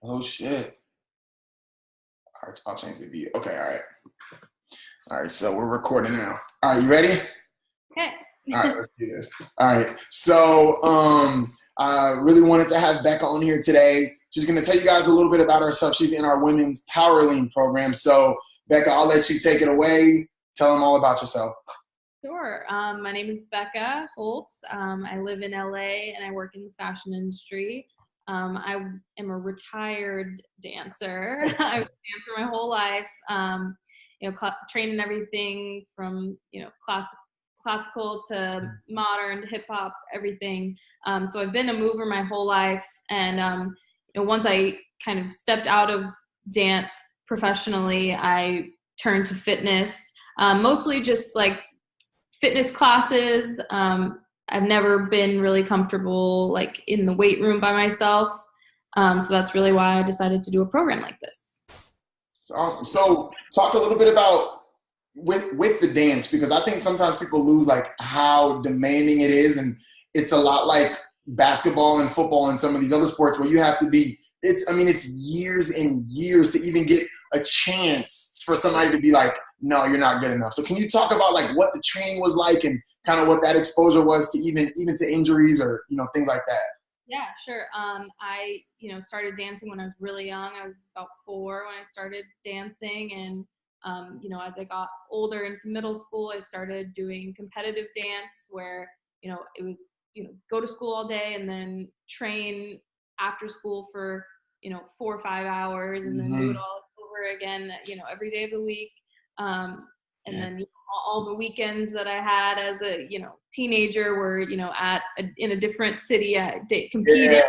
Oh shit. All right, I'll change the view. Okay, all right. All right, so we're recording now. All right, you ready? Okay. All right, let's do this. All right. So I really wanted to have Becca on here today. She's gonna tell you guys a little bit about herself. She's in our women's powerlifting program. So Becca, I'll let you take it away. Tell them all about yourself. Sure. My name is Becca Holtz. I live in LA and I work in the fashion industry. I am a retired dancer. I was a dancer my whole life. Trained in everything from classical to modern, hip hop, everything. So I've been a mover my whole life, and once I kind of stepped out of dance professionally, I turned to fitness, mostly just like fitness classes. I've never been really comfortable like in the weight room by myself. So that's really why I decided to do a program like this. Awesome. So talk a little bit about with the dance, because I think sometimes people lose like how demanding it is, and it's a lot like basketball and football and some of these other sports where you have to be. It's years and years to even get a chance for somebody to be like, no, you're not good enough. So can you talk about like what the training was like and kind of what that exposure was to even to injuries or things like that? Yeah, sure. I started dancing when I was really young. I was about 4 when I started dancing, and as I got older into middle school, I started doing competitive dance where it was go to school all day and then train after school for 4 or 5 hours, and then do it Mm-hmm. all over again every day of the week. And Yeah. then all the weekends that I had as a teenager were in a different city competing Yeah.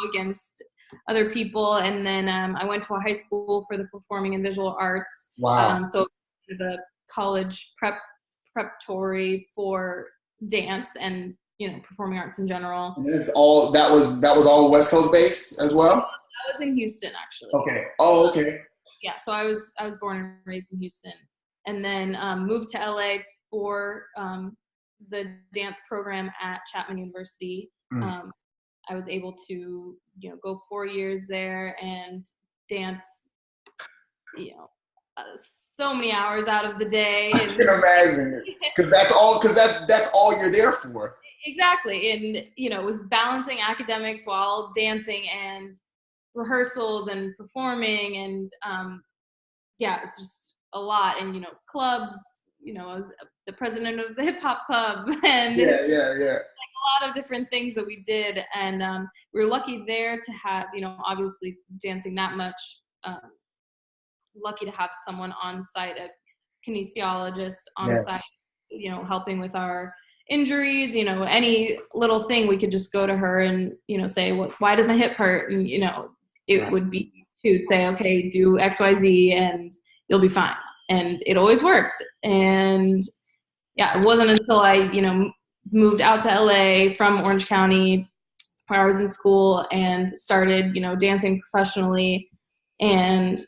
against other people. And then I went to a high school for the performing and visual arts, Wow. so the college preparatory for dance and performing arts in general. And it's all that was all West Coast based as well. I was in Houston, actually. Okay. Oh, okay. Yeah, so I was born and raised in Houston, and then moved to LA for the dance program at Chapman University. Mm. Um, I was able to go 4 years there and dance so many hours out of the day. I can imagine, because that's all you're there for. Exactly, and it was balancing academics while dancing and rehearsals and performing, and yeah, it was just a lot. And clubs, I was the president of the hip hop club, and Yeah, yeah, yeah. a lot of different things that we did. And we were lucky there to have obviously dancing that much, lucky to have someone on site, a kinesiologist on site, Yes. helping with our injuries. Any little thing, we could just go to her and say, why does my hip hurt? And it Right. would be to say, okay, do XYZ and you'll be fine. And it always worked. And yeah, it wasn't until I moved out to LA from Orange County, where I was in school, and started dancing professionally. And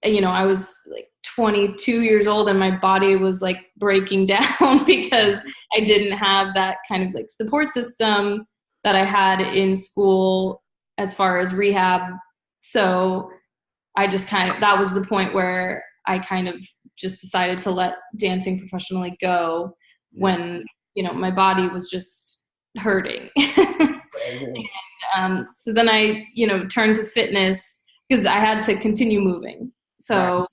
I was like 22 years old, and my body was like breaking down because I didn't have that kind of like support system that I had in school as far as rehab. So I just that was the point where I kind of just decided to let dancing professionally go, when my body was just hurting. So then I turned to fitness because I had to continue moving. Right. So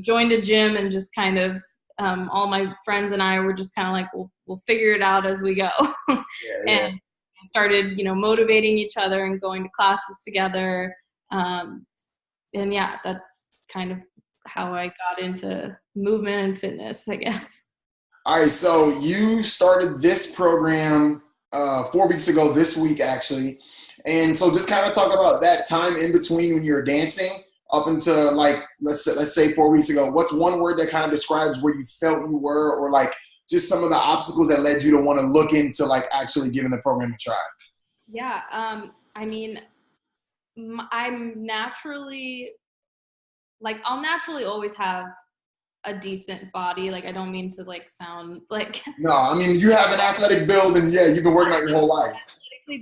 joined a gym, and just kind of all my friends and I were just kind of like, we'll figure it out as we go. Yeah, yeah. And started motivating each other and going to classes together. And yeah, that's kind of how I got into movement and fitness, I guess. All right. So you started this program 4 weeks ago this week, actually. And so just kind of talk about that time in between when you were dancing up until like let's say 4 weeks ago. What's one word that kind of describes where you felt you were, or like just some of the obstacles that led you to want to look into like actually giving the program a try? Yeah, I mean, I'm naturally like, I'll naturally always have a decent body. Like, I don't mean to like sound like No, I mean you have an athletic build, and yeah, you've been working out your whole life.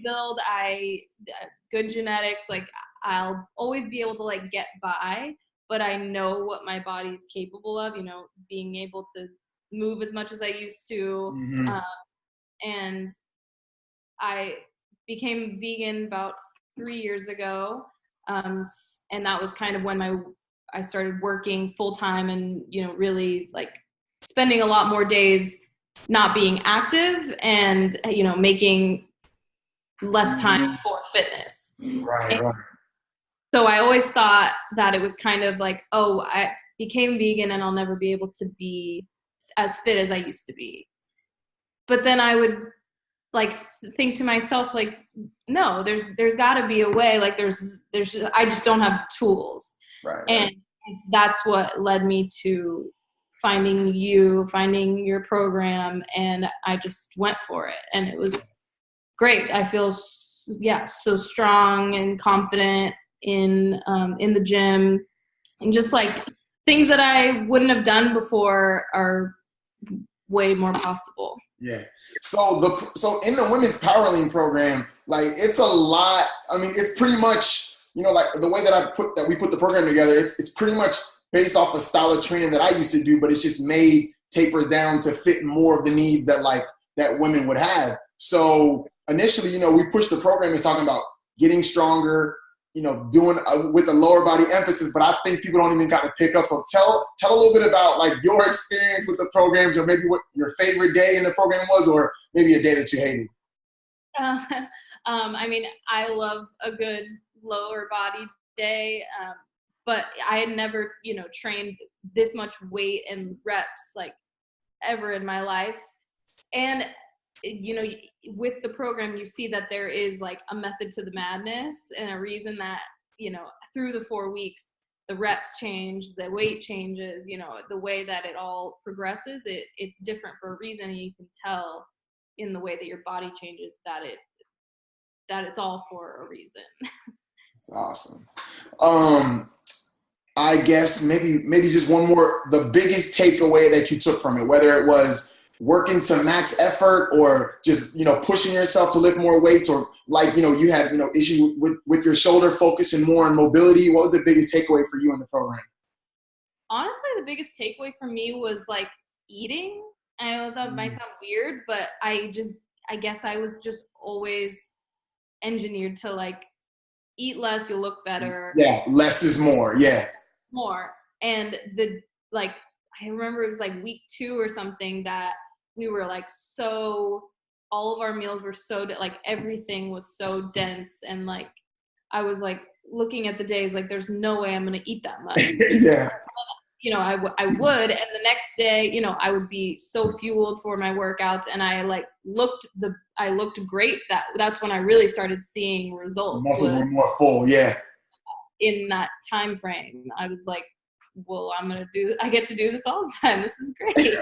build. I good genetics. Like, I'll always be able to like get by, but I know what my body's capable of, you know, being able to move as much as I used to. Mm-hmm. And I became vegan about 3 years ago. And that was kind of when I started working full time and, you know, really like spending a lot more days not being active and, you know, making less time for fitness. Right, And right. so I always thought that it was kind of like, oh, I became vegan and I'll never be able to be as fit as I used to be. But then I would like think to myself, like, no, there's got to be a way. Like there's I just don't have the tools. Right, right. And that's what led me to finding your program, and I just went for it, and it was great. I feel so strong and confident in the gym, and just like things that I wouldn't have done before are way more possible. Yeah. So in the women's powerlifting program, like it's a lot. I mean, it's pretty much, you know, like the way that we put the program together, it's pretty much based off a style of training that I used to do, but it's just made tapers down to fit more of the needs that women would have. So initially, you know, we pushed the program is talking about getting stronger, you know, doing with a lower body emphasis, but I think people don't even got to pick up. So tell a little bit about like your experience with the programs, or maybe what your favorite day in the program was, or maybe a day that you hated. I mean, I love a good lower body day, but I had never, you know, trained this much weight and reps like ever in my life. And you know, with the program, you see that there is like a method to the madness, and a reason that, you know, through the 4 weeks, the reps change, the weight changes, you know, the way that it all progresses, it's different for a reason. And you can tell in the way that your body changes that it's all for a reason. It's awesome. I guess maybe just one more, the biggest takeaway that you took from it, whether it was working to max effort or just, you know, pushing yourself to lift more weights, or like, you know, you had, you know, issue with your shoulder, focusing more on mobility. What was the biggest takeaway for you in the program? Honestly, the biggest takeaway for me was like eating. I know that might sound weird, but I guess I was just always engineered to like eat less, you'll look better. Yeah, less is more. Yeah. More. And like, I remember it was like week 2 or something that we were like all of our meals were like everything was so dense, and like I was like looking at the days like there's no way I'm gonna eat that much. Yeah. You know, I would, and the next day, you know, I would be so fueled for my workouts, and I like looked great. That's when I really started seeing results. Muscles were more full. Yeah. In that time frame, I was like, well, I get to do this all the time. This is great.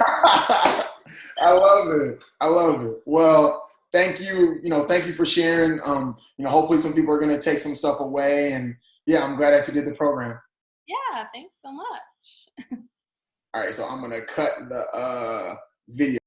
I love it. Well, thank you. You know, thank you for sharing. You know, hopefully some people are going to take some stuff away, and yeah, I'm glad that you did the program. Yeah. Thanks so much. All right. So I'm going to cut the video.